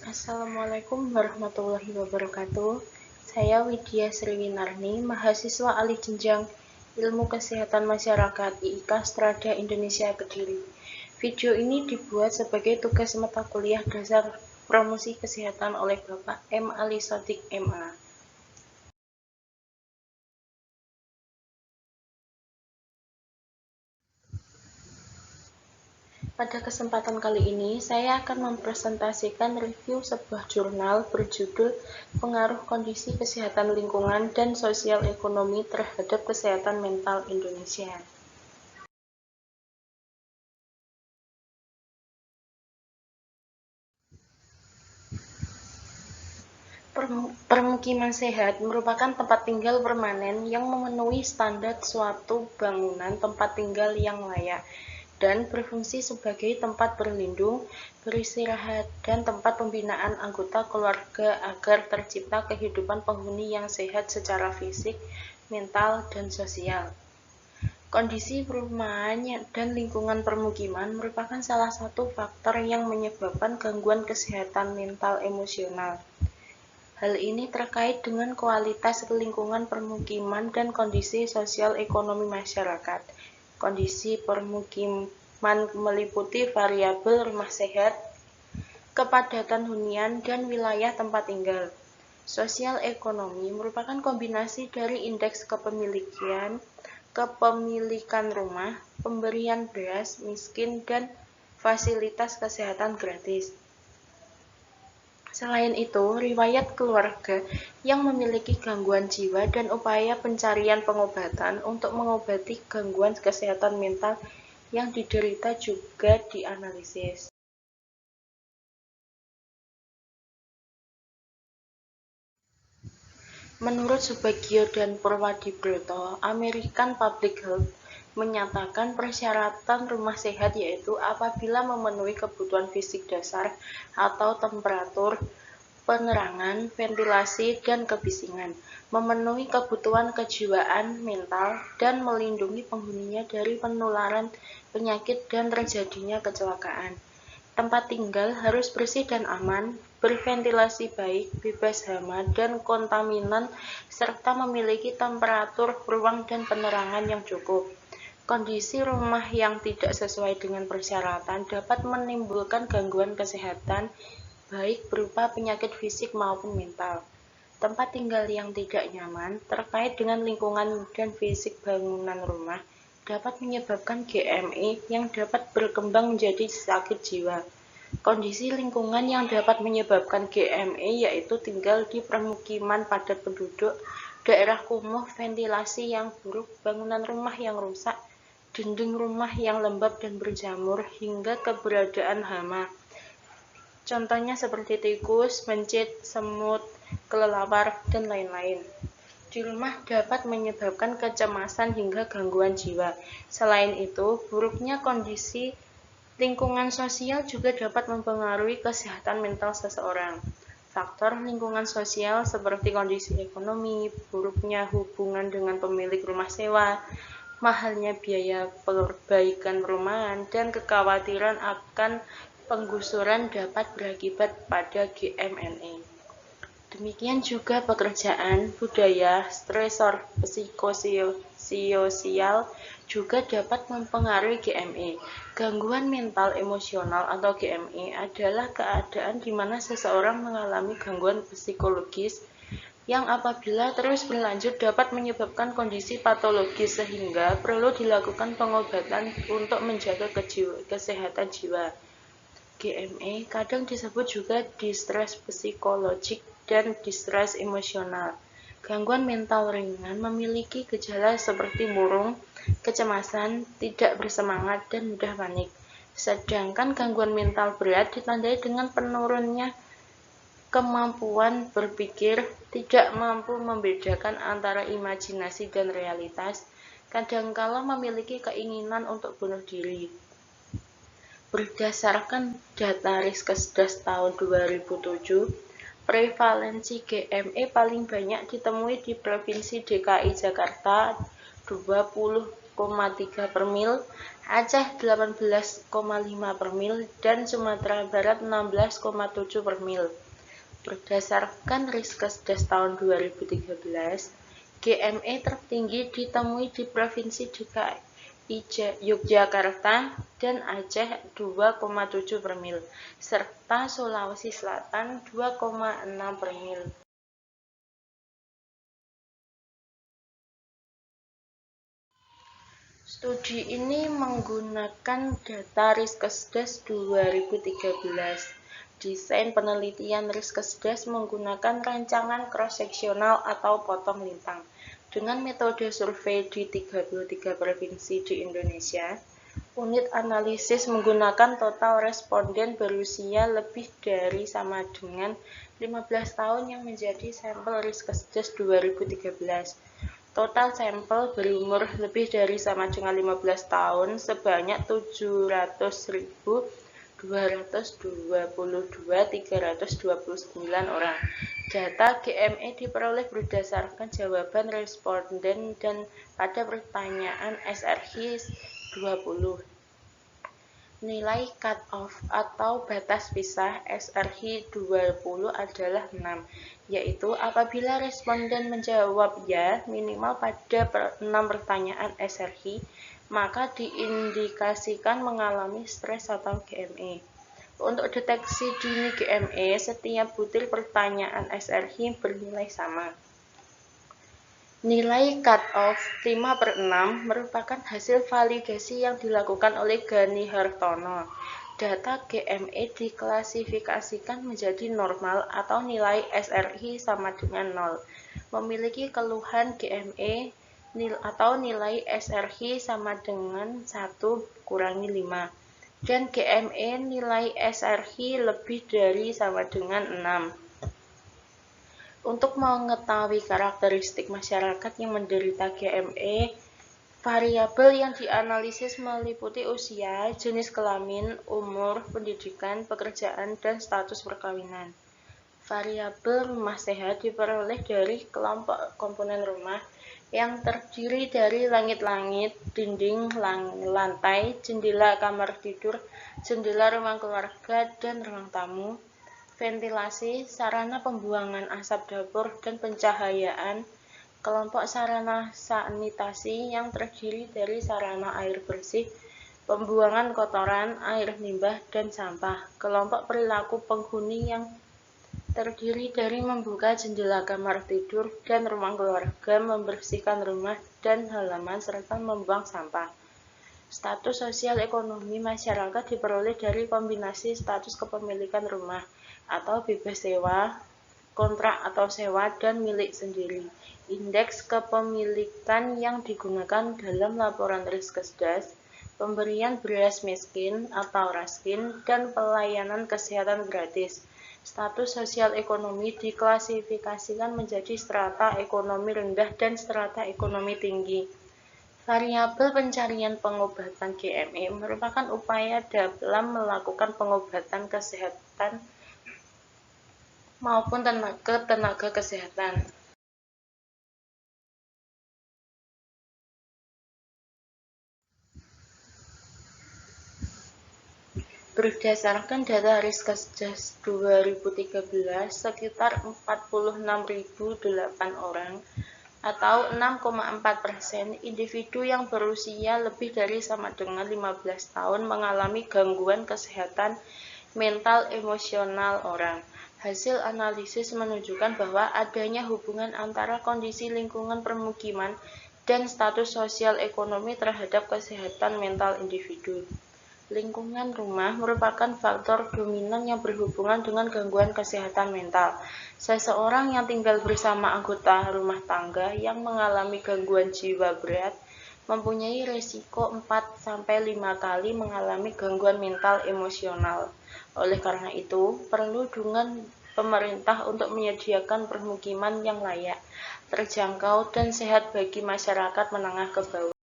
Assalamualaikum warahmatullahi wabarakatuh. Saya Widya Sriwinarni, mahasiswa alih jenjang Ilmu Kesehatan Masyarakat IIK Strada Indonesia Kediri. Video ini dibuat sebagai tugas mata kuliah dasar promosi kesehatan oleh Bapak M. Ali Sodik, MA. Pada kesempatan kali ini, saya akan mempresentasikan review sebuah jurnal berjudul Pengaruh Kondisi Kesehatan Lingkungan dan Sosial Ekonomi Terhadap Kesehatan Mental Indonesia. Permukiman sehat merupakan tempat tinggal permanen yang memenuhi standar suatu bangunan tempat tinggal yang layak dan berfungsi sebagai tempat berlindung, beristirahat, dan tempat pembinaan anggota keluarga agar tercipta kehidupan penghuni yang sehat secara fisik, mental, dan sosial. Kondisi perumahan dan lingkungan permukiman merupakan salah satu faktor yang menyebabkan gangguan kesehatan mental emosional. Hal ini terkait dengan kualitas lingkungan permukiman dan kondisi sosial ekonomi masyarakat. Kondisi permukiman meliputi variabel rumah sehat, kepadatan hunian, dan wilayah tempat tinggal. Sosial ekonomi merupakan kombinasi dari indeks kepemilikan rumah, pemberian beras, miskin, dan fasilitas kesehatan gratis. Selain itu, riwayat keluarga yang memiliki gangguan jiwa dan upaya pencarian pengobatan untuk mengobati gangguan kesehatan mental yang diderita juga dianalisis. Menurut Subagio dan Purwadibroto, American Public Health menyatakan persyaratan rumah sehat yaitu apabila memenuhi kebutuhan fisik dasar atau temperatur, penerangan, ventilasi, dan kebisingan, memenuhi kebutuhan kejiwaan mental, dan melindungi penghuninya dari penularan penyakit dan terjadinya kecelakaan. Tempat tinggal harus bersih dan aman, berventilasi baik, bebas hama dan kontaminan, serta memiliki temperatur ruang dan penerangan yang cukup. Kondisi rumah yang tidak sesuai dengan persyaratan dapat menimbulkan gangguan kesehatan, baik berupa penyakit fisik maupun mental. Tempat tinggal yang tidak nyaman terkait dengan lingkungan dan fisik bangunan rumah dapat menyebabkan GME yang dapat berkembang menjadi sakit jiwa. Kondisi lingkungan yang dapat menyebabkan GME yaitu tinggal di permukiman padat penduduk, daerah kumuh, ventilasi yang buruk, bangunan rumah yang rusak, dinding rumah yang lembab dan berjamur, hingga keberadaan hama. Contohnya seperti tikus, mencit, semut, kelelawar, dan lain-lain. Di rumah dapat menyebabkan kecemasan hingga gangguan jiwa. Selain itu, buruknya kondisi lingkungan sosial juga dapat mempengaruhi kesehatan mental seseorang. Faktor lingkungan sosial seperti kondisi ekonomi, buruknya hubungan dengan pemilik rumah sewa, mahalnya biaya perbaikan perumahan, dan kekhawatiran akan penggusuran dapat berakibat pada GMNE. Demikian juga pekerjaan, budaya, stresor psikososial juga dapat mempengaruhi GME. Gangguan mental emosional atau GME adalah keadaan di mana seseorang mengalami gangguan psikologis yang apabila terus berlanjut dapat menyebabkan kondisi patologis sehingga perlu dilakukan pengobatan untuk menjaga kesehatan jiwa. GME kadang disebut juga distres psikologik dan distres emosional. Gangguan mental ringan memiliki gejala seperti murung, kecemasan, tidak bersemangat, dan mudah panik. Sedangkan gangguan mental berat ditandai dengan penurunnya kemampuan berpikir, tidak mampu membedakan antara imajinasi dan realitas, kadangkala memiliki keinginan untuk bunuh diri. Berdasarkan data Riskesdas tahun 2007, prevalensi GME paling banyak ditemui di Provinsi DKI Jakarta 20,6 per mil, Aceh 18,5 per mil, dan Sumatera Barat 16,7 per mil. Berdasarkan Riskesdas tahun 2013, GME tertinggi ditemui di Provinsi DKI Yogyakarta dan Aceh 2,7 per mil, serta Sulawesi Selatan 2,6 per mil. Studi ini menggunakan data Riskesdas 2013. Desain penelitian Riskesdas menggunakan rancangan cross-seksional atau potong lintang. Dengan metode survei di 33 provinsi di Indonesia, unit analisis menggunakan total responden berusia lebih dari sama dengan 15 tahun yang menjadi sampel Riskesdas 2013. Total sampel berumur lebih dari sama dengan 15 tahun sebanyak 700.222.329 orang. Data GME diperoleh berdasarkan jawaban responden dan pada pertanyaan SRH 20. Nilai cut-off atau batas pisah SRH 20 adalah 6, yaitu apabila responden menjawab ya minimal pada 6 pertanyaan SRH, maka diindikasikan mengalami stres atau GME. Untuk deteksi dini GME, setiap butir pertanyaan SRH bernilai sama. Nilai cut-off 5/6 merupakan hasil validasi yang dilakukan oleh Gani Hartono. Data GME diklasifikasikan menjadi normal atau nilai SRH sama dengan 0. Memiliki keluhan GME atau nilai SRH sama dengan 1 kurangi 5. Dan GME nilai SRH lebih dari sama dengan 6. Untuk mengetahui karakteristik masyarakat yang menderita GME, variabel yang dianalisis meliputi usia, jenis kelamin, umur, pendidikan, pekerjaan, dan status perkawinan. Variabel rumah sehat diperoleh dari kelompok komponen rumah yang terdiri dari langit-langit, dinding, lantai, jendela kamar tidur, jendela ruang keluarga, dan ruang tamu, ventilasi, sarana pembuangan asap dapur, dan pencahayaan. Kelompok sarana sanitasi yang terdiri dari sarana air bersih, pembuangan kotoran, air limbah, dan sampah. Kelompok perilaku penghuni yang terdiri dari membuka jendela kamar tidur dan ruang keluarga, membersihkan rumah dan halaman, serta membuang sampah. Status sosial ekonomi masyarakat diperoleh dari kombinasi status kepemilikan rumah atau bebas sewa, kontrak atau sewa, dan milik sendiri. Indeks kepemilikan yang digunakan dalam laporan Riskesdas, pemberian beras miskin atau raskin, dan pelayanan kesehatan gratis. Status sosial ekonomi diklasifikasikan menjadi strata ekonomi rendah dan strata ekonomi tinggi. Variabel pencarian pengobatan GME merupakan upaya dalam melakukan pengobatan kesehatan maupun tenaga kesehatan. Berdasarkan data Riskesdas 2013, sekitar 46.008 orang atau 6,4% individu yang berusia lebih dari sama dengan 15 tahun mengalami gangguan kesehatan mental emosional orang. Hasil analisis menunjukkan bahwa adanya hubungan antara kondisi lingkungan permukiman dan status sosial ekonomi terhadap kesehatan mental individu. Lingkungan rumah merupakan faktor dominan yang berhubungan dengan gangguan kesehatan mental. Seseorang yang tinggal bersama anggota rumah tangga yang mengalami gangguan jiwa berat mempunyai risiko 4-5 kali mengalami gangguan mental emosional. Oleh karena itu, perlu dukungan pemerintah untuk menyediakan permukiman yang layak, terjangkau, dan sehat bagi masyarakat menengah ke bawah.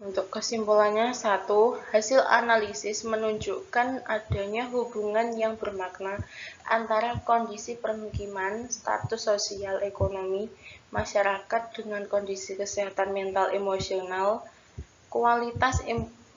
Untuk kesimpulannya, satu, hasil analisis menunjukkan adanya hubungan yang bermakna antara kondisi permukiman, status sosial ekonomi, masyarakat dengan kondisi kesehatan mental emosional. Kualitas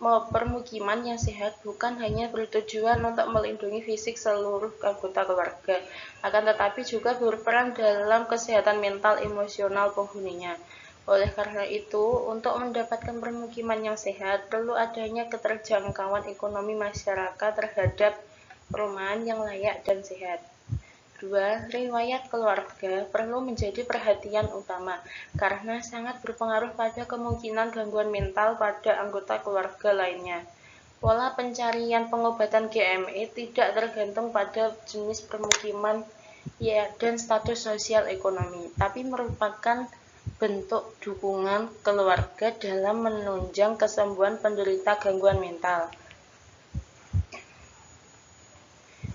permukiman yang sehat bukan hanya bertujuan untuk melindungi fisik seluruh anggota keluarga, akan tetapi juga berperan dalam kesehatan mental emosional penghuninya. Oleh karena itu, untuk mendapatkan permukiman yang sehat, perlu adanya keterjangkauan ekonomi masyarakat terhadap perumahan yang layak dan sehat. 2. Riwayat keluarga perlu menjadi perhatian utama karena sangat berpengaruh pada kemungkinan gangguan mental pada anggota keluarga lainnya. Pola pencarian pengobatan GME tidak tergantung pada jenis permukiman dan status sosial ekonomi, tapi merupakan bentuk dukungan keluarga dalam menunjang kesembuhan penderita gangguan mental.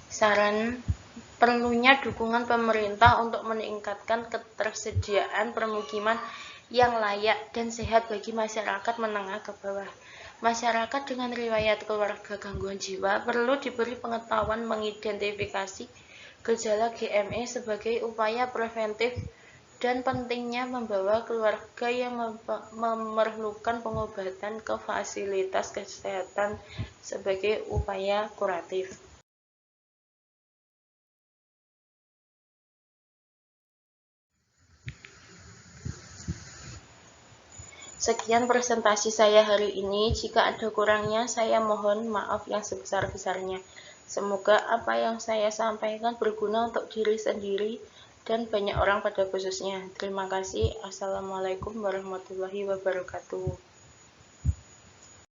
Saran: perlunya dukungan pemerintah untuk meningkatkan ketersediaan permukiman yang layak dan sehat bagi masyarakat menengah ke bawah. Masyarakat dengan riwayat keluarga gangguan jiwa perlu diberi pengetahuan mengidentifikasi gejala GME sebagai upaya preventif dan pentingnya membawa keluarga yang memerlukan pengobatan ke fasilitas kesehatan sebagai upaya kuratif. Sekian presentasi saya hari ini. Jika ada kurangnya, saya mohon maaf yang sebesar-besarnya. Semoga apa yang saya sampaikan berguna untuk diri sendiri dan banyak orang pada khususnya. Terima kasih. Assalamualaikum warahmatullahi wabarakatuh.